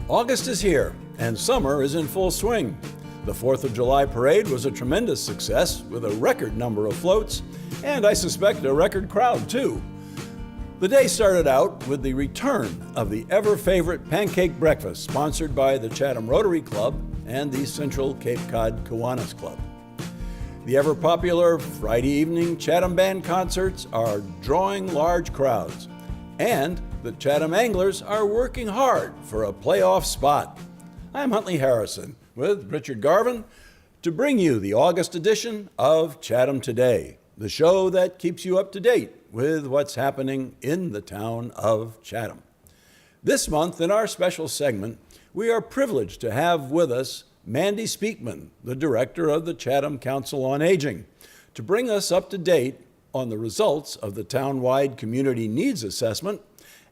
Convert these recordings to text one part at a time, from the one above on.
August is here, and summer is in full swing. The 4th of July parade was a tremendous success with a record number of floats, and I suspect a record crowd too. The day started out with the return of the ever-favorite pancake breakfast sponsored by the Chatham Rotary Club and the Central Cape Cod Kiwanis Club. The ever-popular Friday evening Chatham Band concerts are drawing large crowds, and the Chatham Anglers are working hard for a playoff spot. I'm Huntley Harrison with Richard Garvin to bring you the August edition of Chatham Today, the show that keeps you up to date with what's happening in the town of Chatham. This month, in our special segment, we are privileged to have with us Mandy Speakman, the director of the Chatham Council on Aging, to bring us up to date on the results of the town-wide community needs assessment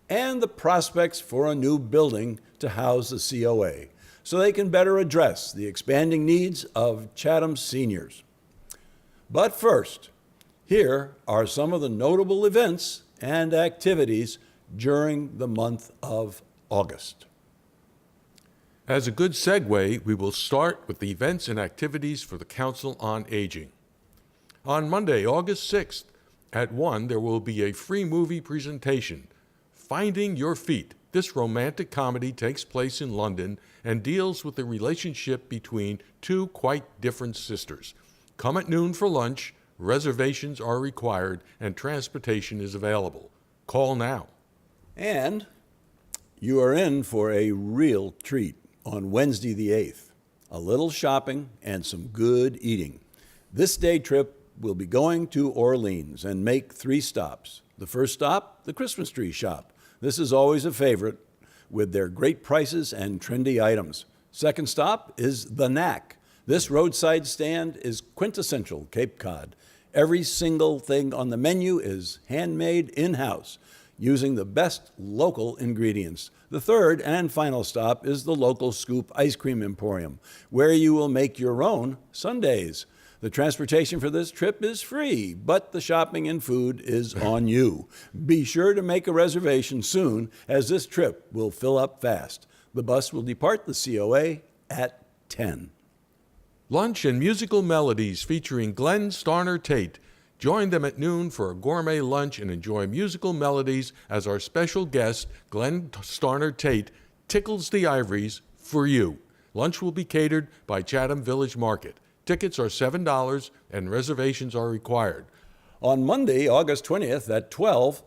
and the prospects for a new building to house the COA, so they can better address the expanding needs of Chatham's seniors. But first, here are some of the notable events and activities during the month of August. As a good segue, we will start with the events and activities for the Council on Aging. On Monday, August 6th, at 1, there will be a free movie presentation, Finding Your Feet. This romantic comedy takes place in London and deals with the relationship between two quite different sisters. Come at noon for lunch, reservations are required, and transportation is available. Call now. And you are in for a real treat on Wednesday the 8th. A little shopping and some good eating. This day trip will be going to Orleans and make 3 stops. The first stop, the Christmas tree shop. This is always a favorite with their great prices and trendy items. Second stop is the Knack. This roadside stand is quintessential Cape Cod. Every single thing on the menu is handmade in-house, using the best local ingredients. The third and final stop is the local Scoop Ice Cream Emporium, where you will make your own sundaes. The transportation for this trip is free, but the shopping and food is on you. Be sure to make a reservation soon, as this trip will fill up fast. The bus will depart the COA at 10. Lunch and musical melodies featuring Glenn Starner Tate. Join them at noon for a gourmet lunch and enjoy musical melodies as our special guest, Glenn Starner Tate, tickles the ivories for you. Lunch will be catered by Chatham Village Market. Tickets are $7 and reservations are required. On Monday, August 20th at 12,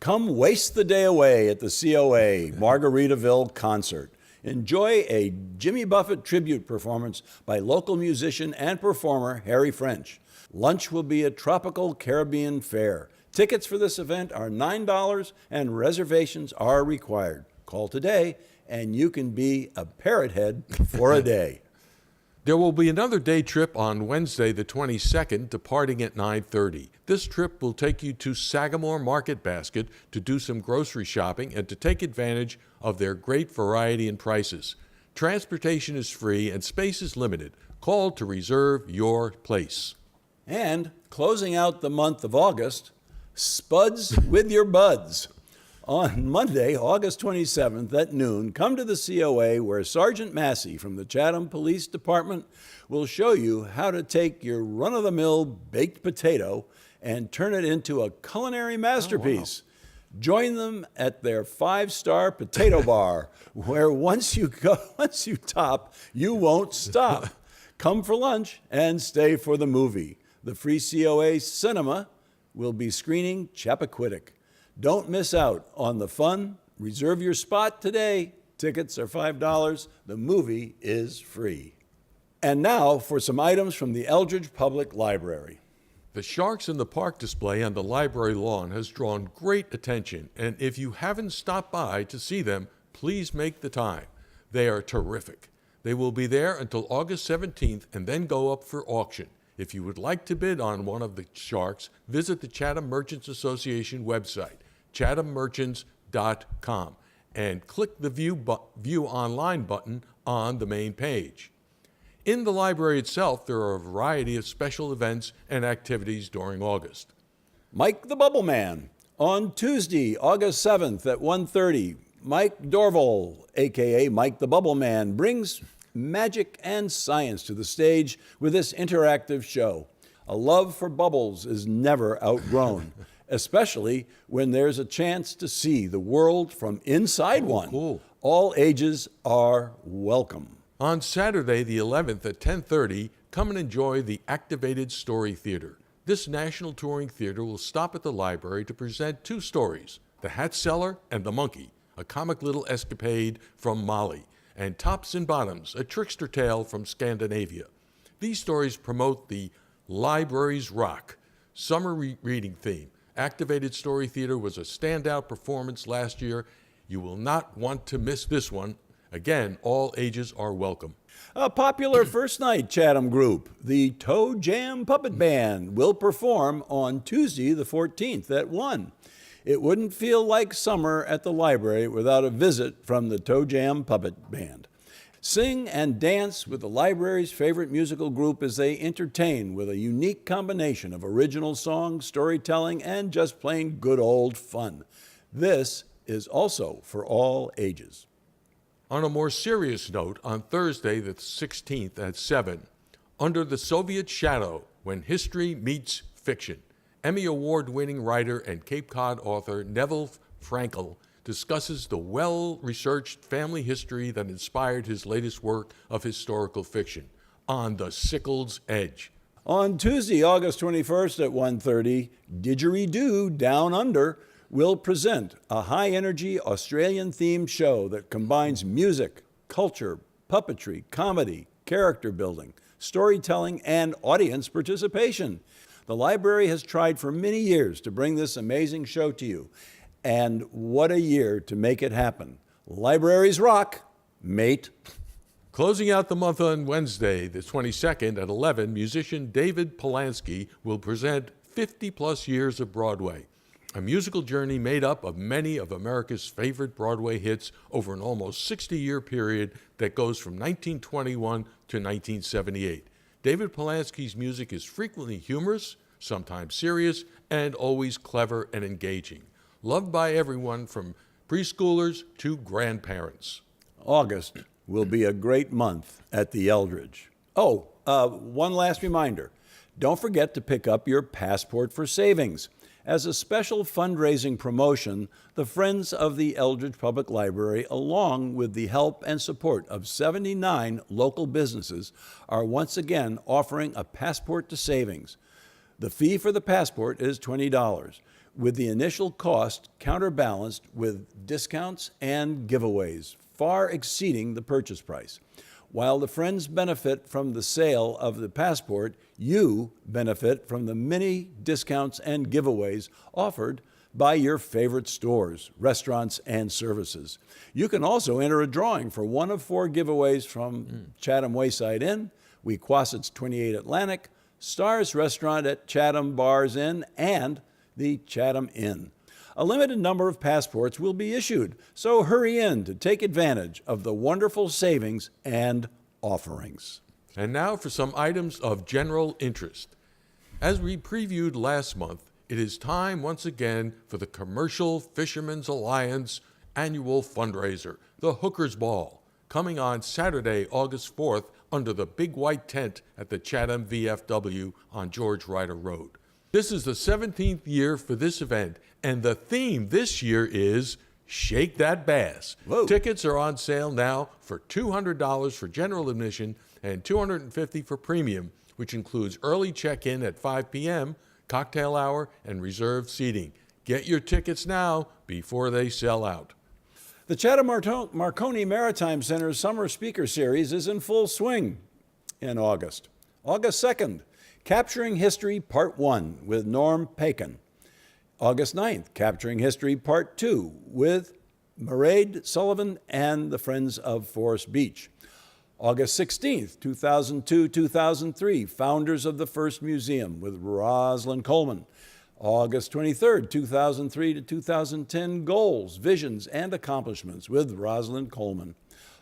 come waste the day away at the COA Margaritaville concert. Enjoy a Jimmy Buffett tribute performance by local musician and performer Harry French. Lunch will be a tropical Caribbean fare. Tickets for this event are $9 and reservations are required. Call today and you can be a parrot head for a day. There will be another day trip on Wednesday the 22nd, departing at 9:30. This trip will take you to Sagamore Market Basket to do some grocery shopping and to take advantage of their great variety and prices. Transportation is free and space is limited. Call to reserve your place. And closing out the month of August, Spuds with Your Buds. On Monday, August 27th at noon, come to the COA where Sergeant Massey from the Chatham Police Department will show you how to take your run-of-the-mill baked potato and turn it into a culinary masterpiece. Oh, wow. Join them at their 5-star potato bar, where once you top, you won't stop. Come for lunch and stay for the movie. The free COA Cinema will be screening Chappaquiddick. Don't miss out on the fun. Reserve your spot today. Tickets are $5. The movie is free. And now for some items from the Eldridge Public Library. The Sharks in the Park display on the library lawn has drawn great attention, and if you haven't stopped by to see them, please make the time. They are terrific. They will be there until August 17th and then go up for auction. If you would like to bid on one of the sharks, visit the Chatham Merchants Association website, chathammerchants.com, and click the View Online button on the main page. In the library itself, there are a variety of special events and activities during August. Mike the Bubble Man. On Tuesday, August 7th at 1:30, Mike Dorval, aka Mike the Bubble Man, brings magic and science to the stage with this interactive show. A love for bubbles is never outgrown, especially when there's a chance to see the world from inside one. Cool. All ages are welcome. On Saturday, the 11th at 10:30, come and enjoy the Activated Story Theater. This national touring theater will stop at the library to present two stories, The Hat Seller and The Monkey, a comic little escapade from Mali, and Tops and Bottoms, a trickster tale from Scandinavia. These stories promote the Libraries Rock summer reading theme. Activated Story Theater was a standout performance last year. You will not want to miss this one. Again, all ages are welcome. A popular first night Chatham group, the Toe Jam Puppet Band, will perform on Tuesday the 14th at 1. It wouldn't feel like summer at the library without a visit from the Toe Jam Puppet Band. Sing and dance with the library's favorite musical group as they entertain with a unique combination of original songs, storytelling, and just plain good old fun. This is also for all ages. On a more serious note, on Thursday the 16th at 7, Under the Soviet Shadow, When History Meets Fiction, Emmy Award-winning writer and Cape Cod author Neville Frankel discusses the well-researched family history that inspired his latest work of historical fiction, On the Sickle's Edge. On Tuesday, August 21st at 1:30, Didgeridoo Down Under will present a high-energy Australian-themed show that combines music, culture, puppetry, comedy, character building, storytelling, and audience participation. The library has tried for many years to bring this amazing show to you, and what a year to make it happen. Libraries rock, mate. Closing out the month on Wednesday, the 22nd at 11, musician David Polanski will present 50-plus years of Broadway, a musical journey made up of many of America's favorite Broadway hits over an almost 60-year period that goes from 1921 to 1978. David Polanski's music is frequently humorous, sometimes serious, and always clever and engaging. Loved by everyone from preschoolers to grandparents. August will be a great month at the Eldridge. One last reminder. Don't forget to pick up your Passport for Savings. As a special fundraising promotion, the Friends of the Eldridge Public Library, along with the help and support of 79 local businesses, are once again offering a Passport to Savings. The fee for the passport is $20, with the initial cost counterbalanced with discounts and giveaways, far exceeding the purchase price. While the Friends benefit from the sale of the passport, you benefit from the many discounts and giveaways offered by your favorite stores, restaurants, and services. You can also enter a drawing for one of 4 giveaways from Chatham Wayside Inn, Wequassets 28 Atlantic, Stars Restaurant at Chatham Bars Inn, and the Chatham Inn. A limited number of passports will be issued, so hurry in to take advantage of the wonderful savings and offerings. And now for some items of general interest. As we previewed last month, it is time once again for the Commercial Fishermen's Alliance annual fundraiser, the Hooker's Ball, coming on Saturday, August 4th, under the big white tent at the Chatham VFW on George Ryder Road. This is the 17th year for this event, and the theme this year is Shake That Bass. Whoa. Tickets are on sale now for $200 for general admission and $250 for premium, which includes early check-in at 5 p.m., cocktail hour, and reserved seating. Get your tickets now before they sell out. The Chatham Marconi Maritime Center's Summer Speaker Series is in full swing in August. August 2nd, Capturing History Part 1 with Norm Pakin. August 9th, Capturing History Part 2 with Mairead Sullivan and the Friends of Forest Beach. August 16th, 2002-2003, Founders of the First Museum with Rosalind Coleman. August 23rd, 2003 to 2010, Goals, Visions, and Accomplishments with Rosalind Coleman.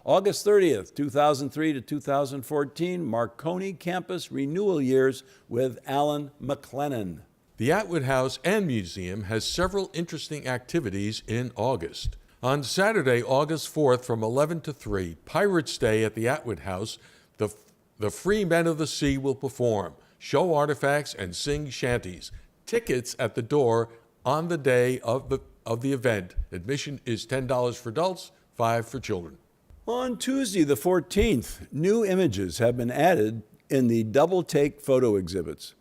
August 30th, 2003 to 2014, Marconi Campus Renewal Years with Alan McLennan. The Atwood House and Museum has several interesting activities in August. On Saturday, August 4th, from 11 to 3, Pirates Day at the Atwood House, the Free Men of the Sea will perform, show artifacts, and sing shanties. Tickets at the door on the day of the event. Admission is $10 for adults, $5 for children. On Tuesday, the 14th, new images have been added in the double take photo exhibits.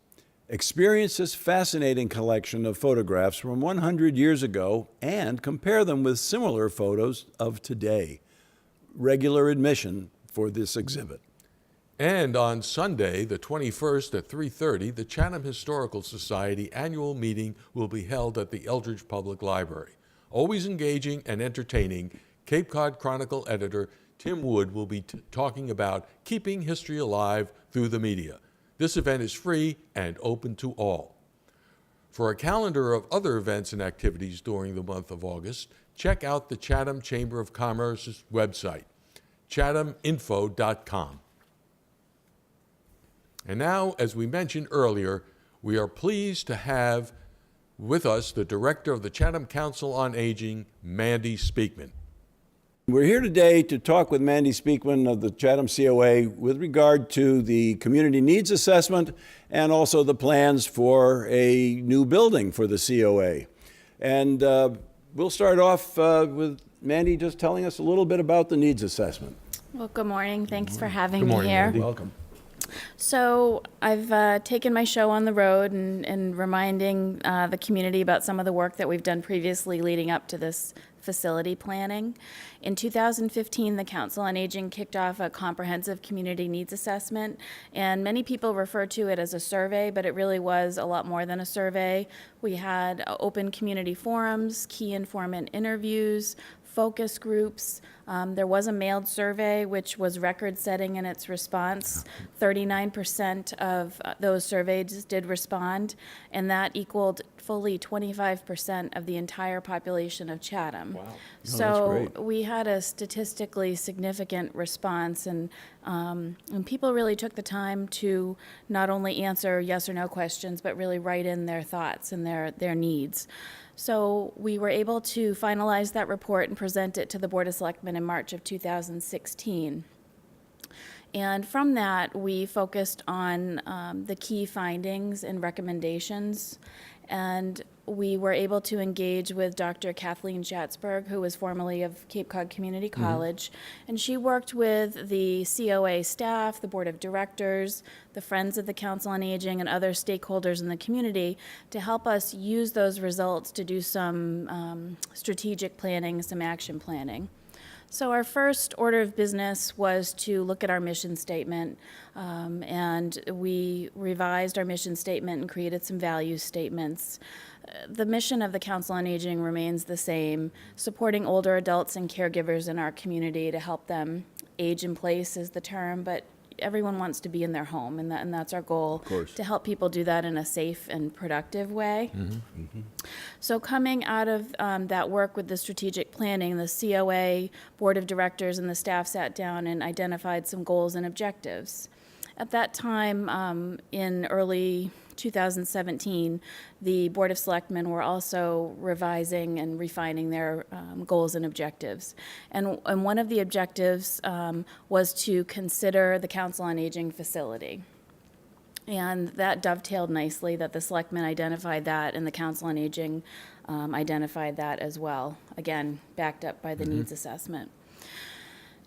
Experience this fascinating collection of photographs from 100 years ago and compare them with similar photos of today. Regular admission for this exhibit. And on Sunday, the 21st at 3:30, the Chatham Historical Society annual meeting will be held at the Eldridge Public Library. Always engaging and entertaining, Cape Cod Chronicle editor Tim Wood will be talking about keeping history alive through the media. This event is free and open to all. For a calendar of other events and activities during the month of August, check out the Chatham Chamber of Commerce's website, chathaminfo.com. And now, as we mentioned earlier, we are pleased to have with us the director of the Chatham Council on Aging, Mandy Speakman. We're here today to talk with Mandy Speakman of the Chatham COA with regard to the community needs assessment and also the plans for a new building for the COA. And we'll start off with Mandy just telling us a little bit about the needs assessment. Well, good morning. Thanks for having Good morning, me here. Mandy. Welcome. So I've taken my show on the road and reminding the community about some of the work that we've done previously leading up to this facility planning. In 2015, the Council on Aging kicked off a comprehensive community needs assessment, and many people refer to it as a survey, but it really was a lot more than a survey. We had open community forums, key informant interviews, focus groups. There was a mailed survey, which was record-setting in its response. 39% of those surveyed did respond, and that equaled fully 25% of the entire population of Chatham. Wow. Oh, So that's great. we had a statistically significant response, and people really took the time to not only answer yes or no questions, but really write in their thoughts and their needs. So we were able to finalize that report and present it to the Board of Selectmen in March of 2016. And from that, we focused on the key findings and recommendations. And we were able to engage with Dr. Kathleen Schatzberg, who was formerly of Cape Cod Community College. And she worked with the COA staff, the Board of Directors, the Friends of the Council on Aging, and other stakeholders in the community to help us use those results to do some strategic planning, some action planning. So our first order of business was to look at our mission statement, and we revised our mission statement and created some value statements. The mission of the Council on Aging remains the same, supporting older adults and caregivers in our community to help them age in place is the term, but everyone wants to be in their home, and that's our goal, course. to help people do that in a safe and productive way. So coming out of that work with the strategic planning, the COA Board of Directors and the staff sat down and identified some goals and objectives. At that time, in early 2017, the Board of Selectmen were also revising and refining their goals and objectives. And one of the objectives was to consider the Council on Aging facility. And that dovetailed nicely that the Selectmen identified that and the Council on Aging identified that as well, again, backed up by the needs assessment.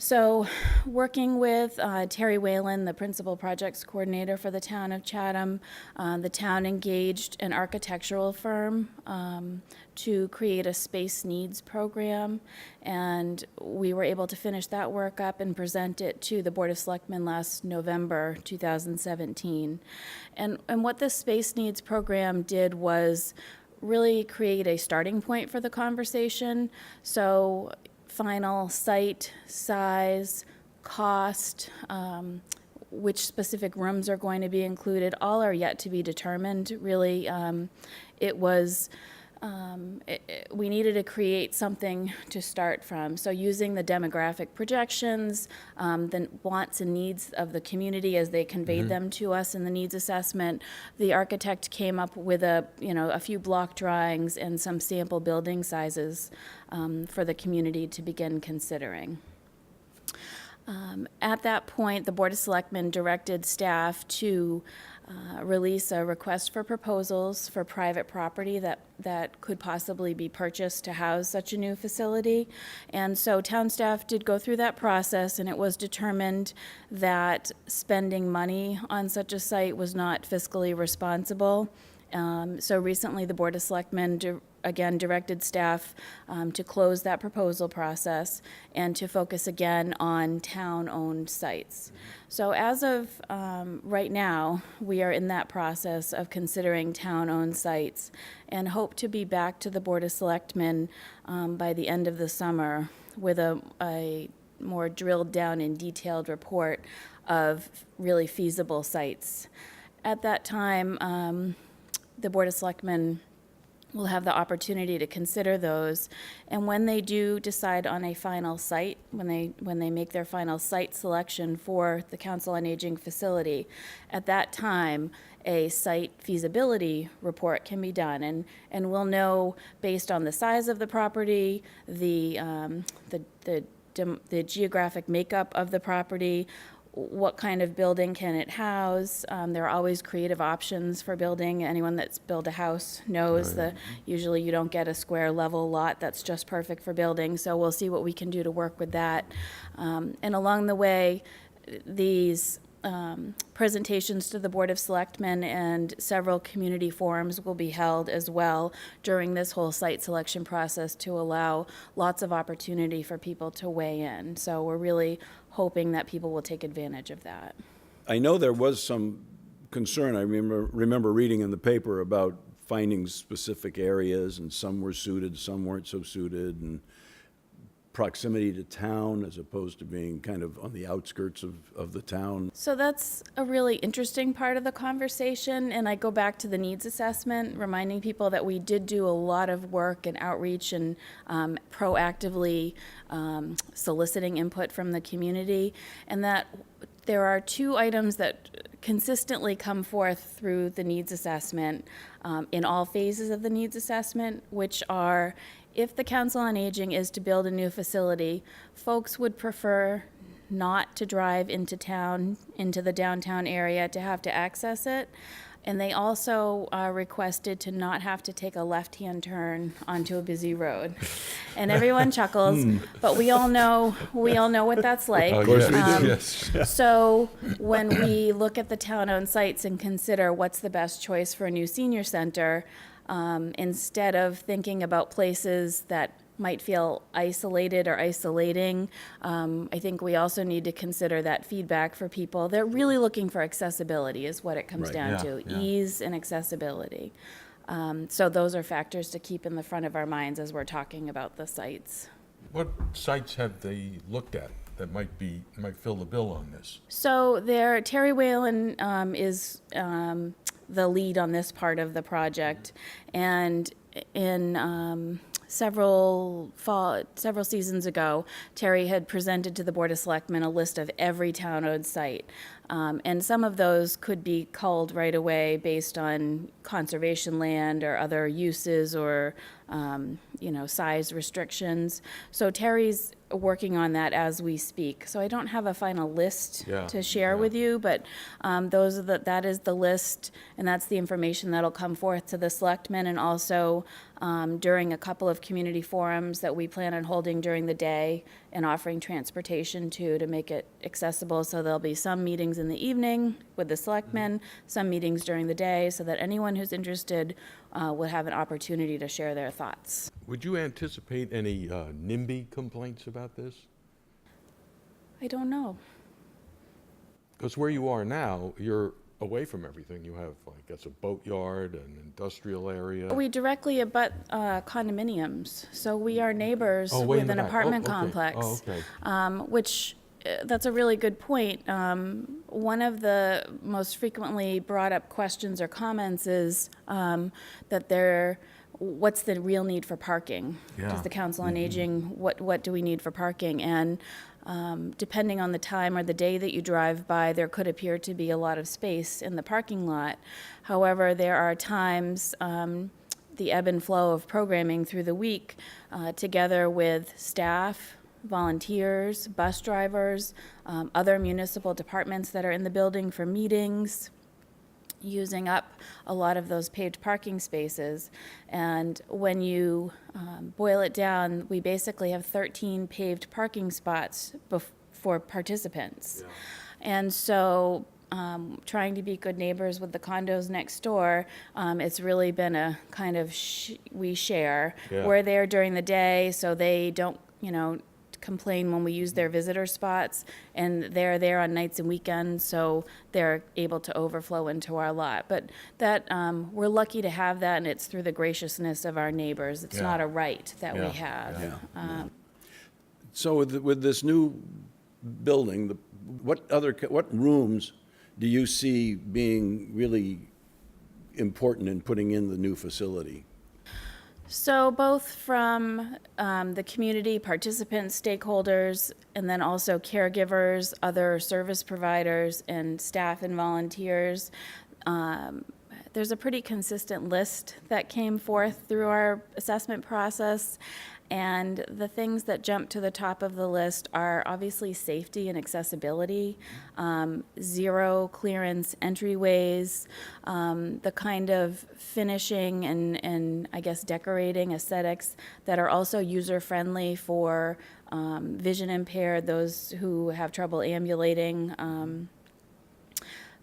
So working with Terry Whalen, the Principal Projects Coordinator for the town of Chatham, the town engaged an architectural firm to create a space needs program, and we were able to finish that work up and present it to the Board of Selectmen last November 2017. And what the space needs program did was really create a starting point for the conversation. So final site, size, cost, which specific rooms are going to be included, all are yet to be determined. Really, it was we needed to create something to start from. So using the demographic projections, the wants and needs of the community as they conveyed them to us in the needs assessment, the architect came up with a few block drawings and some sample building sizes for the community to begin considering. At that point, the Board of Selectmen directed staff to release a request for proposals for private property that could possibly be purchased to house such a new facility. And so town staff did go through that process, and it was determined that spending money on such a site was not fiscally responsible. So recently, the Board of Selectmen again directed staff to close that proposal process and to focus again on town-owned sites. So as of right now, we are in that process of considering town-owned sites and hope to be back to the Board of Selectmen by the end of the summer with a more drilled down and detailed report of really feasible sites. At that time, the Board of Selectmen will have the opportunity to consider those, and when they do decide on a final site, when they make their final site selection for the Council on Aging facility, at that time, a site feasibility report can be done, and we'll know based on the size of the property, the geographic makeup of the property, what kind of building can it house. There are always creative options for building. Anyone that's built a house knows that usually you don't get a square level lot that's just perfect for building. So we'll see what we can do to work with that. And along the way, these presentations to the Board of Selectmen and several community forums will be held as well during this whole site selection process to allow lots of opportunity for people to weigh in. So we're really hoping that people will take advantage of that. I know there was some concern, I remember reading in the paper about finding specific areas, and some were suited, some weren't so suited, and proximity to town as opposed to being kind of on the outskirts of the town. So that's a really interesting part of the conversation, and I go back to the needs assessment, reminding people that we did do a lot of work and outreach and proactively soliciting input from the community, and that there are two items that consistently come forth through the needs assessment in all phases of the needs assessment, which are, if the Council on Aging is to build a new facility, folks would prefer not to drive into town, into the downtown area to have to access it. And they also requested to not have to take a left-hand turn onto a busy road. And everyone chuckles, but we all know what that's like. Of course we do. Yes. So when we look at the town-owned sites and consider what's the best choice for a new senior center, instead of thinking about places that might feel isolated or isolating, I think we also need to consider that feedback for people. They're really looking for accessibility is what it comes down to, ease and accessibility. So those are factors to keep in the front of our minds as we're talking about the sites. What sites have they looked at that might fill the bill on this? So Terry Whalen is the lead on this part of the project, and in several seasons ago, Terry had presented to the Board of Selectmen a list of every town-owned site. And some of those could be culled right away based on conservation land or other uses or, size restrictions. So Terry's working on that as we speak. So I don't have a final list to share with you, but that is the list, and that's the information that'll come forth to the selectmen, and also during a couple of community forums that we plan on holding during the day and offering transportation to make it accessible. So there'll be some meetings in the evening with the selectmen, some meetings during the day, so that anyone who's interested will have an opportunity to share their thoughts. Would you anticipate any NIMBY complaints about this? I don't know. Because where you are now, you're away from everything. You have, I guess, a boatyard, an industrial area. We directly abut condominiums, so we are neighbors way in with the an back. apartment Okay. complex. Oh, okay. Which, that's a really good point. One of the most frequently brought up questions or comments is that what's the real need for parking? Yeah. Does the Council on Aging, what do we need for parking? And depending on the time or the day that you drive by, there could appear to be a lot of space in the parking lot. However, there are times, the ebb and flow of programming through the week, together with staff, volunteers, bus drivers, other municipal departments that are in the building for meetings, using up a lot of those paved parking spaces. And when you boil it down, we basically have 13 paved parking spots for participants. Yeah. And so trying to be good neighbors with the condos next door, it's really been a kind of we share. Yeah. We're there during the day, so they don't, complain when we use their visitor spots, and they're there on nights and weekends, so they're able to overflow into our lot. But that, we're lucky to have that, and it's through the graciousness of our neighbors. It's not a right that we have. Yeah. So with this new building, what rooms do you see being really important in putting in the new facility? So both from the community, participants, stakeholders, and then also caregivers, other service providers, and staff and volunteers, there's a pretty consistent list that came forth through our assessment process. And the things that jump to the top of the list are obviously safety and accessibility, zero clearance entryways, the kind of finishing and I guess decorating aesthetics that are also user-friendly for vision impaired, those who have trouble ambulating,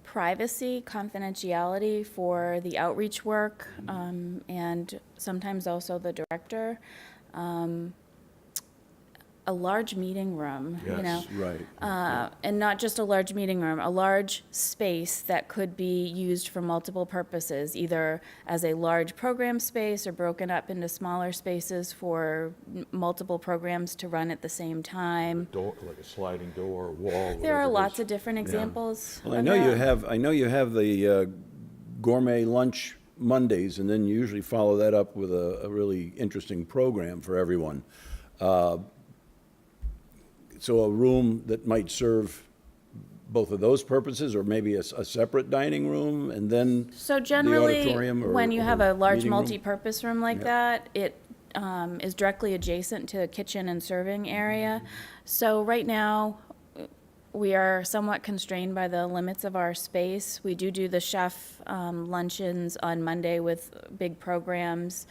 privacy, confidentiality for the outreach work, and sometimes also the director. A large meeting room, Yes, right. and not just a large meeting room, a large space that could be used for multiple purposes, either as a large program space or broken up into smaller spaces for multiple programs to run at the same time. Door, like a sliding door, wall. There are whatever it lots is. of different examples. Well, I of know you that. have. I know you have the gourmet lunch Mondays, and then you usually follow that up with a really interesting program for everyone. So a room that might serve both of those purposes, or maybe a separate dining room, and then So the generally, auditorium when you have a large meeting room? multi-purpose room like that, it is directly adjacent to a kitchen and serving area. So right now, we are somewhat constrained by the limits of our space. We do the chef luncheons on Monday with big programs.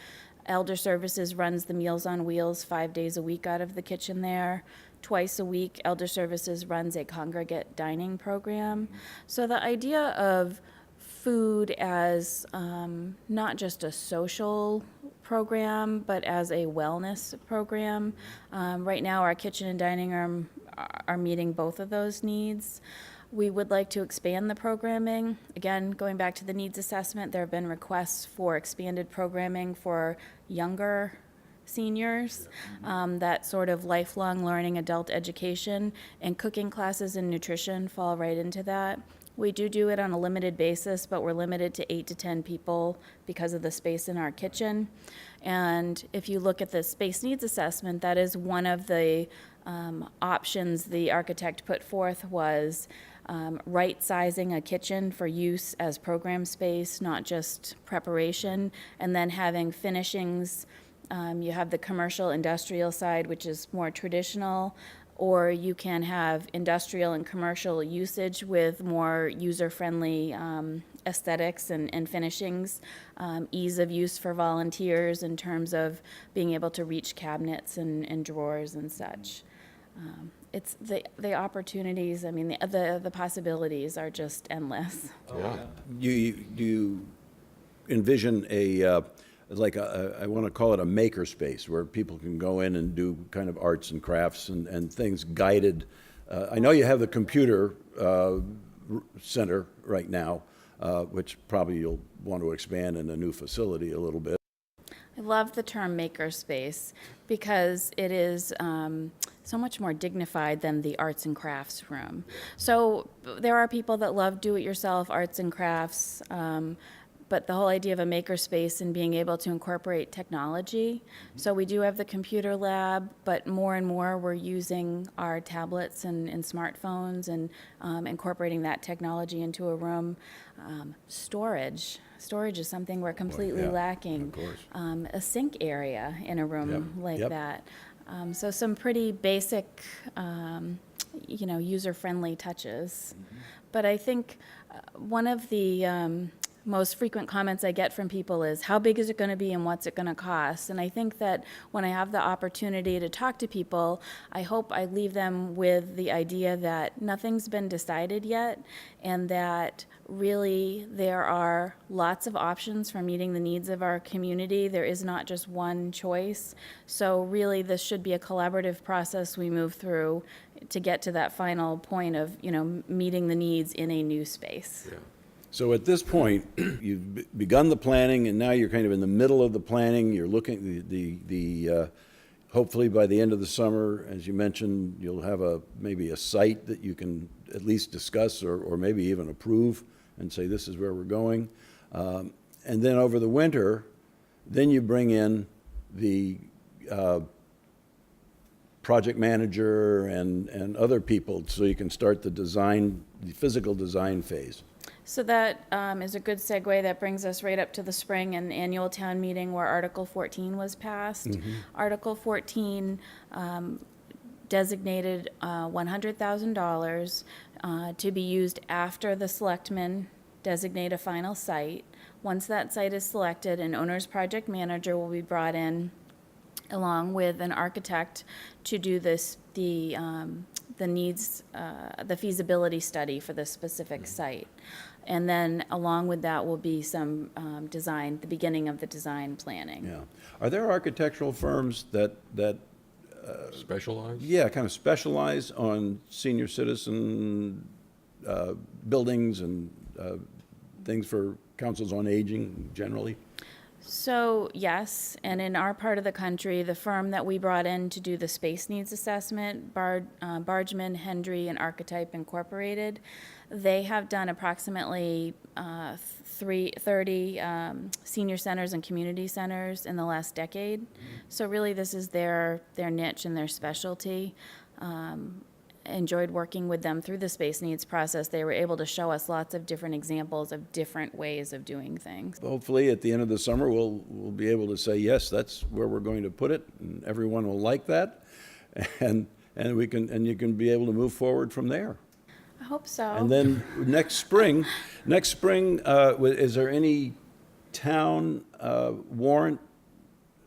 Elder Services runs the Meals on Wheels 5 days a week out of the kitchen there. Twice a week, Elder Services runs a congregate dining program. So the idea of food as not just a social program, but as a wellness program. Right now, our kitchen and dining room are meeting both of those needs. We would like to expand the programming. Again, going back to the needs assessment, there have been requests for expanded programming for younger seniors, that sort of lifelong learning adult education, and cooking classes and nutrition fall right into that. We do it on a limited basis, but we're limited to 8 to 10 people because of the space in our kitchen. And if you look at the space needs assessment, that is one of the options the architect put forth was right-sizing a kitchen for use as program space, not just preparation, and then having finishings. You have the commercial industrial side, which is more traditional, or you can have industrial and commercial usage with more user-friendly aesthetics and finishings, ease of use for volunteers in terms of being able to reach cabinets and drawers and such. It's the opportunities, I mean, the possibilities are just endless. Yeah. Do you envision I want to call it a maker space where people can go in and do kind of arts and crafts and things guided? I know you have the computer center right now, which probably you'll want to expand in a new facility a little bit. I love the term makerspace because it is so much more dignified than the arts and crafts room. So there are people that love do-it-yourself arts and crafts, but the whole idea of a makerspace and being able to incorporate technology. So we do have the computer lab, but more and more we're using our tablets and smartphones and incorporating that technology into a room. Storage is something we're completely yeah, lacking. of course. A sink area in a room Yep, like yep. that. So some pretty basic, user-friendly touches. But I think one of the most frequent comments I get from people is, how big is it going to be and what's it going to cost? And I think that when I have the opportunity to talk to people, I hope I leave them with the idea that nothing's been decided yet, and that really there are lots of options for meeting the needs of our community. There is not just one choice. So really this should be a collaborative process we move through to get to that final point of, meeting the needs in a new space. Yeah. So at this point, you've begun the planning, and now you're kind of in the middle of the planning. You're looking, hopefully by the end of the summer, as you mentioned, you'll have maybe a site that you can at least discuss or maybe even approve and say, this is where we're going. And then over the winter, then you bring in the project manager and other people so you can start the physical design phase. So that is a good segue. That brings us right up to the spring and annual town meeting where Article 14 was passed. Article 14 designated $100,000 to be used after the selectmen designate a final site. Once that site is selected, an owner's project manager will be brought in along with an architect to do the feasibility study for the specific site. And then along with that will be some the beginning of the design planning. Yeah. Are there architectural firms that Specialized? yeah, kind of specialize on senior citizen buildings and things for councils on aging generally? So yes, and in our part of the country, the firm that we brought in to do the space needs assessment, Bargeman, Hendry, and Archetype Incorporated, they have done approximately 30 senior centers and community centers in the last decade. So really this is their niche and their specialty. Enjoyed working with them through the space needs process. They were able to show us lots of different examples of different ways of doing things. Hopefully, at the end of the summer, we'll be able to say, yes, that's where we're going to put it, and everyone will like that, and you can be able to move forward from there. I hope so. And then next spring, is there any town warrant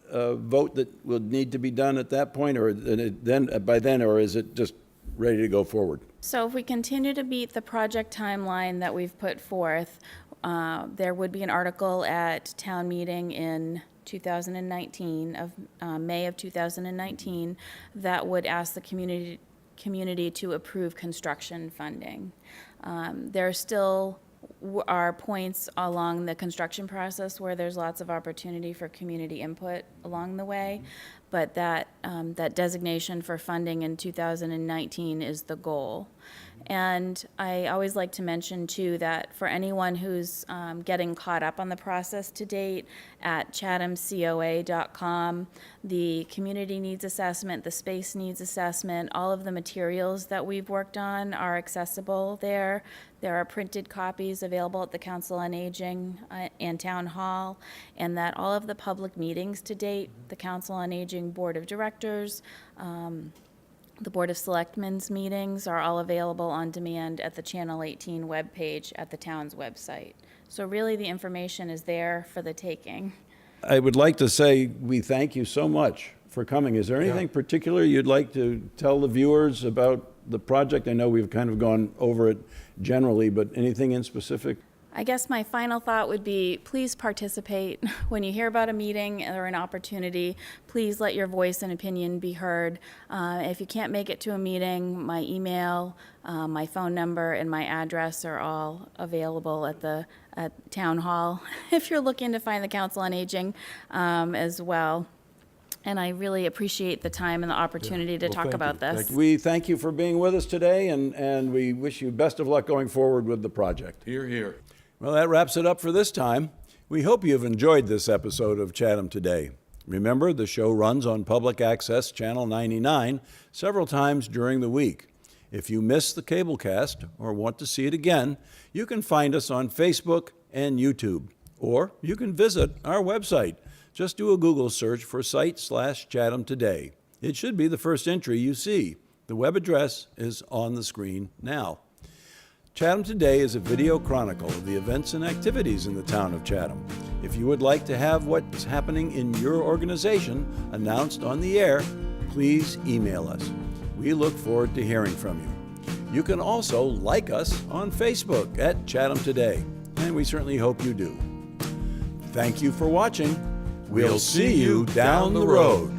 vote that will need to be done at that point, or by then, or is it just ready to go forward? So if we continue to meet the project timeline that we've put forth, there would be an article at town meeting in 2019, May of 2019, that would ask the community to approve construction funding. There still are points along the construction process where there's lots of opportunity for community input along the way, but that designation for funding in 2019 is the goal. And I always like to mention, too, that for anyone who's getting caught up on the process to date, at chathamcoa.com, the community needs assessment, the space needs assessment, all of the materials that we've worked on are accessible there. There are printed copies available at the Council on Aging and Town Hall, and that all of the public meetings to date, the Council on Aging Board of Directors, the Board of Selectmen's meetings are all available on demand at the Channel 18 webpage at the town's website. So really the information is there for the taking. I would like to say we thank you so much for coming. Is there anything particular you'd like to tell the viewers about the project? I know we've kind of gone over it generally, but anything in specific? I guess my final thought would be, please participate. When you hear about a meeting or an opportunity, please let your voice and opinion be heard. If you can't make it to a meeting, my email, my phone number, and my address are all available at Town Hall if you're looking to find the Council on Aging as well. And I really appreciate the time and the opportunity to talk about this. We thank you for being with us today, and we wish you best of luck going forward with the project. Hear, hear. Well, that wraps it up for this time. We hope you've enjoyed this episode of Chatham Today. Remember, the show runs on Public Access Channel 99 several times during the week. If you missed the cablecast or want to see it again, you can find us on Facebook and YouTube, or you can visit our website. Just do a Google search for site/Chatham Today. It should be the first entry you see. The web address is on the screen now. Chatham Today is a video chronicle of the events and activities in the town of Chatham. If you would like to have what's happening in your organization announced on the air, please email us. We look forward to hearing from you. You can also like us on Facebook at Chatham Today, and we certainly hope you do. Thank you for watching. We'll see you down the road.